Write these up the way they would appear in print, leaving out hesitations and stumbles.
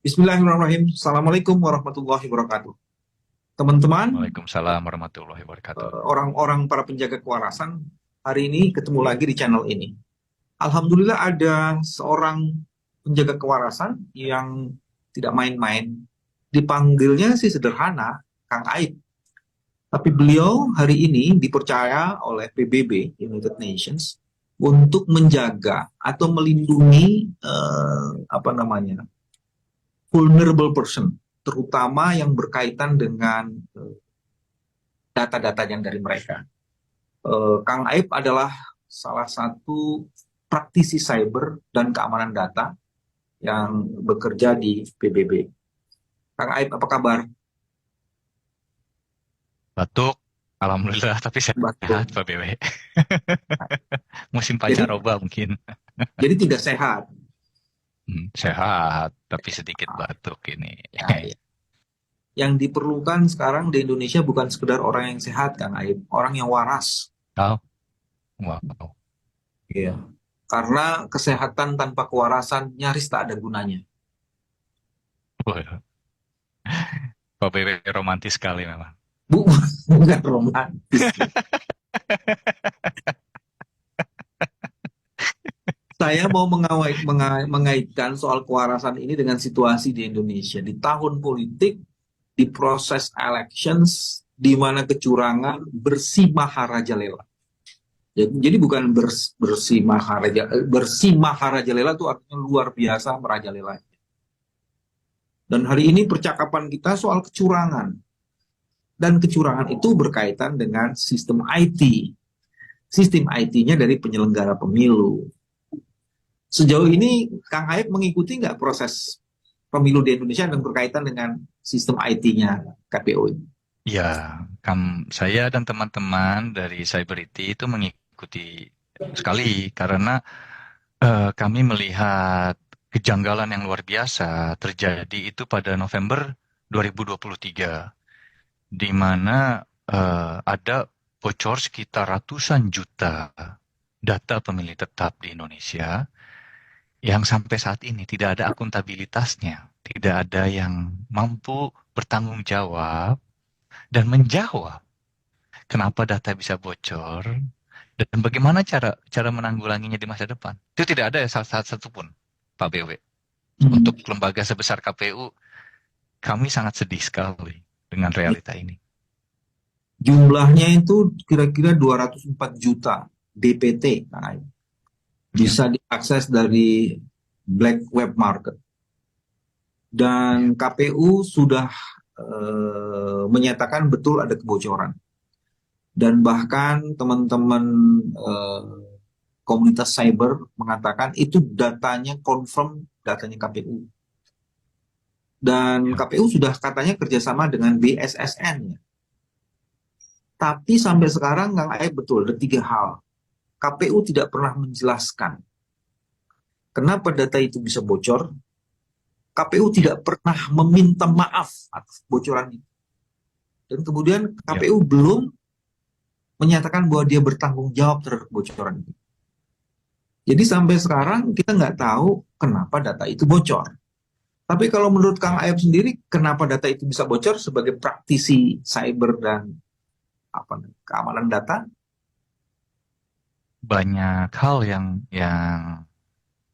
Bismillahirrahmanirrahim. Assalamualaikum warahmatullahi wabarakatuh. Teman-teman, Waalaikumsalam warahmatullahi wabarakatuh. orang-orang para penjaga kewarasan, hari ini ketemu lagi di channel ini. Alhamdulillah ada seorang penjaga kewarasan yang tidak main-main. Dipanggilnya sih sederhana, Kang Aib. Tapi beliau hari ini dipercaya oleh PBB, United Nations, untuk menjaga atau melindungi vulnerable person, terutama yang berkaitan dengan data-data yang dari mereka. Kang Aib adalah salah satu praktisi cyber dan keamanan data yang bekerja di PBB. Kang Aib, apa kabar? Batuk, alhamdulillah, tapi Batuk. sehat Pak BW. Musim Jadi, pancaroba mungkin. jadi tidak sehat. Sehat, tapi sedikit batuk ini. Ya, ya. Yang diperlukan sekarang di Indonesia bukan sekedar orang yang sehat, Kang Aib, orang yang waras. Oh, wow. Iya. Karena kesehatan tanpa kewarasan nyaris tak ada gunanya. Waduh. Pak BW romantis sekali memang. Bu, bukan romantis. Saya mau mengaitkan soal kewarasan ini dengan situasi di Indonesia. Di tahun politik, di proses elections, di mana kecurangan bersih maharajalela. Jadi bukan bersih maharajalela itu artinya luar biasa merajalela. Dan hari ini percakapan kita soal kecurangan. Dan kecurangan itu berkaitan dengan sistem IT. Sistem IT-nya dari penyelenggara pemilu. Sejauh ini Kang Aib mengikuti nggak proses pemilu di Indonesia yang berkaitan dengan sistem IT-nya KPU ini? Ya, saya dan teman-teman dari Cyberity itu mengikuti sekali karena kami melihat kejanggalan yang luar biasa terjadi itu pada November 2023. Di mana ada bocor sekitar ratusan juta data pemilih tetap di Indonesia yang sampai saat ini tidak ada akuntabilitasnya, tidak ada yang mampu bertanggung jawab dan menjawab kenapa data bisa bocor dan bagaimana cara cara menanggulanginya di masa depan. Itu tidak ada salah satu pun, Pak BW. Hmm. Untuk lembaga sebesar KPU, kami sangat sedih sekali dengan realita ini. Jumlahnya itu kira-kira 204 juta DPT, Kang Aib. Ya, Bisa diakses dari black web market. Dan ya, KPU sudah menyatakan betul ada kebocoran. Dan bahkan teman-teman eh, komunitas cyber mengatakan itu datanya confirm datanya KPU. Dan ya. KPU sudah katanya kerjasama dengan BSSN ya. Tapi sampai sekarang Kang Aib betul ada tiga hal. KPU tidak pernah menjelaskan kenapa data itu bisa bocor. KPU Ya, tidak pernah meminta maaf atas bocoran itu. Dan kemudian ya. KPU belum menyatakan bahwa dia bertanggung jawab terhadap bocoran itu. Jadi sampai sekarang kita nggak tahu kenapa data itu bocor. Tapi kalau menurut Kang Ya. Ayub sendiri, kenapa data itu bisa bocor sebagai praktisi cyber dan keamanan data? Banyak hal yang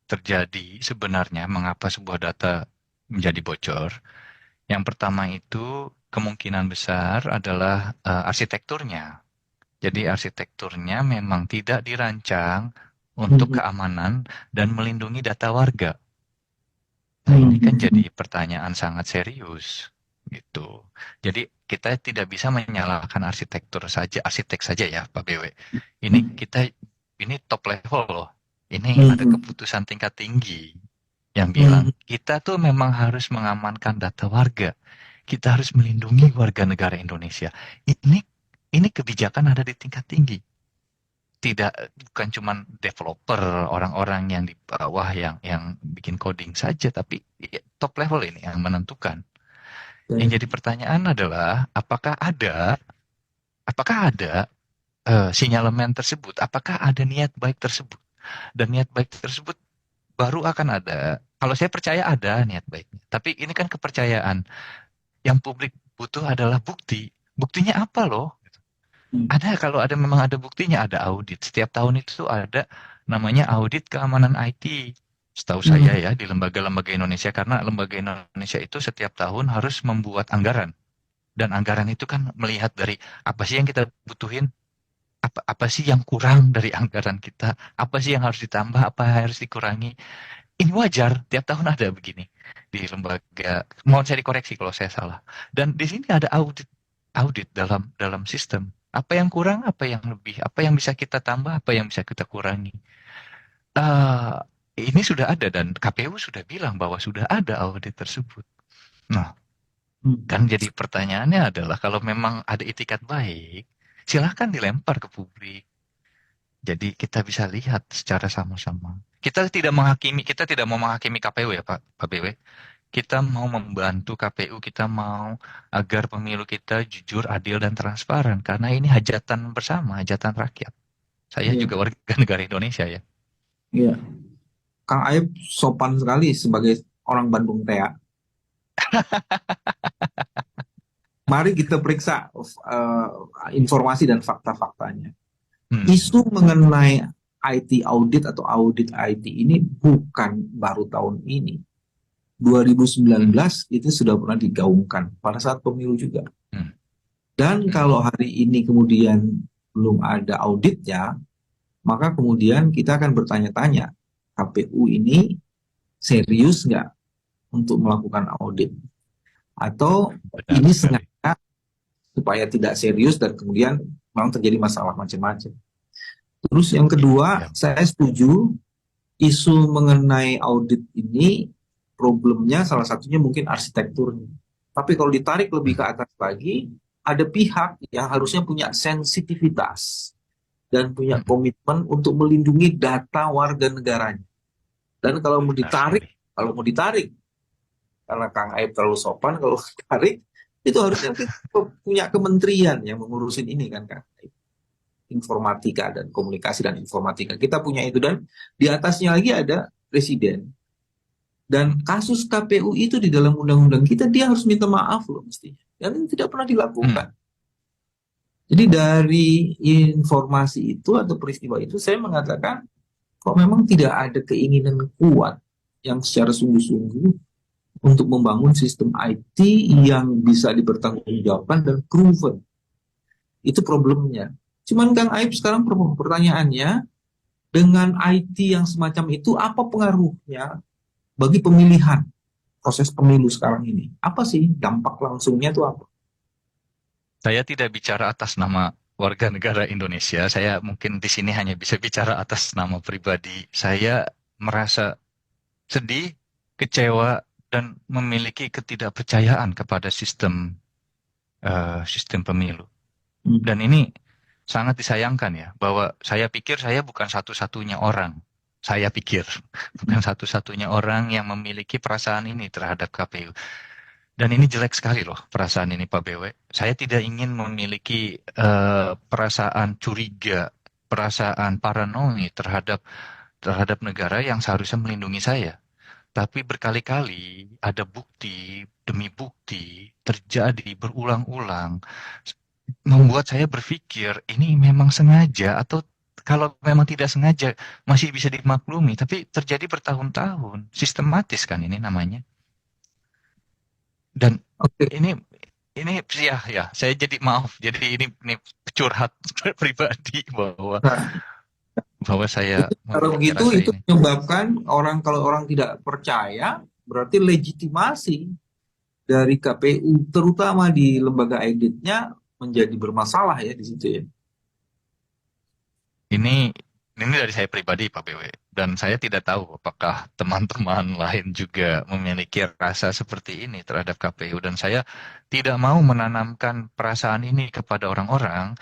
terjadi sebenarnya mengapa sebuah data menjadi bocor. Yang pertama itu kemungkinan besar adalah arsitekturnya. Jadi arsitekturnya memang tidak dirancang untuk Hmm. keamanan dan melindungi data warga. Nah, ini kan jadi Hmm. pertanyaan sangat serius gitu. Jadi kita tidak bisa menyalahkan arsitek saja ya, Pak BW. Ini kita ini top level loh. Ini ada Hmm. keputusan tingkat tinggi yang bilang Hmm. kita tuh memang harus mengamankan data warga. Kita harus melindungi warga negara Indonesia. Ini ini kebijakan ada di tingkat tinggi. Bukan cuma developer, orang-orang yang di bawah yang bikin coding saja, tapi ya, top level ini yang menentukan. Yang jadi pertanyaan adalah apakah ada sinyalemen tersebut? Apakah ada niat baik tersebut? Dan niat baik tersebut baru akan ada. Kalau saya percaya ada niat baiknya. Tapi ini kan kepercayaan. Yang publik butuh adalah bukti. Buktinya apa loh? Hmm. Ada, kalau ada memang ada buktinya, ada audit. Setiap tahun itu ada namanya audit keamanan IT. Setahu saya Hmm. ya di lembaga-lembaga Indonesia, karena lembaga Indonesia itu setiap tahun harus membuat anggaran. Dan anggaran itu kan melihat dari apa sih yang kita butuhin, apa sih yang kurang dari anggaran kita, apa sih yang harus ditambah, apa yang harus dikurangi. Ini wajar, tiap tahun ada begini di lembaga. Mohon saya dikoreksi kalau saya salah. Dan di sini ada audit, audit dalam dalam sistem. Apa yang kurang, apa yang lebih, apa yang bisa kita tambah, apa yang bisa kita kurangi. Eh, ini sudah ada dan KPU sudah bilang bahwa sudah ada audit tersebut. Nah, Hmm. kan jadi pertanyaannya adalah kalau memang ada itikat baik, silahkan dilempar ke publik. Jadi kita bisa lihat secara sama-sama. Kita tidak mau menghakimi KPU ya Pak BW. Kita mau membantu KPU, kita mau agar pemilu kita jujur, adil, dan transparan. Karena ini hajatan bersama, hajatan rakyat. Saya Iya, juga warga negara Indonesia ya. iya. Kang Aib sopan sekali sebagai orang Bandung Tea. Mari kita periksa informasi dan fakta-faktanya. Hmm. Isu mengenai IT audit atau audit IT ini bukan baru tahun ini. Hmm. 2019 itu sudah pernah digaungkan pada saat pemilu juga. Hmm. Dan Hmm. kalau hari ini kemudian belum ada auditnya, maka kemudian kita akan bertanya-tanya, KPU ini serius nggak untuk melakukan audit? Atau Benar ini sekali. sengaja supaya tidak serius dan kemudian memang terjadi masalah macam-macam. Terus yang kedua, Ya. saya setuju isu mengenai audit ini problemnya salah satunya mungkin arsitekturnya. Tapi kalau ditarik lebih ke Hmm. atas lagi, ada pihak yang harusnya punya sensitivitas dan punya Hmm. komitmen untuk melindungi data warga negaranya. Dan Benar sekali. kalau mau ditarik, karena Kang Aib terlalu sopan, kalau ditarik itu harusnya kita punya kementerian yang mengurusin ini kan Kang Aib. Informatika dan komunikasi dan informatika. Kita punya itu dan di atasnya lagi ada presiden. Dan kasus KPU itu di dalam undang-undang kita dia harus minta maaf loh mestinya. Dan ini tidak pernah Hmm. dilakukan. Jadi dari informasi itu atau peristiwa itu saya mengatakan kok memang tidak ada keinginan kuat yang secara sungguh-sungguh untuk membangun sistem IT yang bisa dipertanggungjawabkan dan proven. Itu problemnya. Cuman Kang Aib sekarang pertanyaannya, dengan IT yang semacam itu apa pengaruhnya bagi pemilihan proses pemilu sekarang ini? Apa sih dampak langsungnya itu apa? Saya tidak bicara atas nama warga negara Indonesia. Saya mungkin di sini hanya bisa bicara atas nama pribadi. Saya merasa sedih, kecewa, dan memiliki ketidakpercayaan kepada sistem pemilu. Hmm. Dan ini sangat disayangkan ya, bahwa saya pikir saya bukan satu-satunya orang. Saya pikir bukan satu-satunya orang yang memiliki perasaan ini terhadap KPU. Dan ini jelek sekali loh perasaan ini Pak BW. Saya tidak ingin memiliki perasaan curiga, perasaan paranoid terhadap negara yang seharusnya melindungi saya. Tapi berkali-kali ada bukti demi bukti terjadi berulang-ulang membuat saya berpikir ini memang sengaja atau kalau memang tidak sengaja masih bisa dimaklumi, tapi terjadi bertahun-tahun, sistematis kan ini namanya. Dan Oke. ini ya ya saya jadi maaf, jadi ini curhat pribadi bahwa Nah, bahwa saya kalau memiliki begitu rasa itu ini. menyebabkan kalau orang tidak percaya, berarti legitimasi dari KPU terutama di lembaga auditnya menjadi bermasalah ya di situ ya. Ini ini dari saya pribadi Pak BW, dan saya tidak tahu apakah teman-teman lain juga memiliki rasa seperti ini terhadap KPU, dan saya tidak mau menanamkan perasaan ini kepada orang-orang.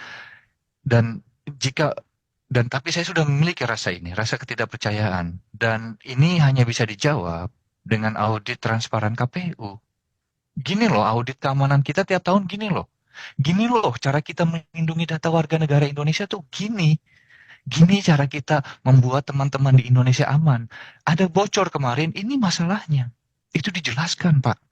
Dan jika tapi saya sudah memiliki rasa ini, rasa ketidakpercayaan, dan ini hanya bisa dijawab dengan audit transparan KPU. Gini loh, audit keamanan kita tiap tahun gini loh. Gini loh cara kita melindungi data warga negara Indonesia tuh gini. Gini cara kita membuat teman-teman di Indonesia aman. Ada bocor kemarin, ini masalahnya. Itu dijelaskan, Pak.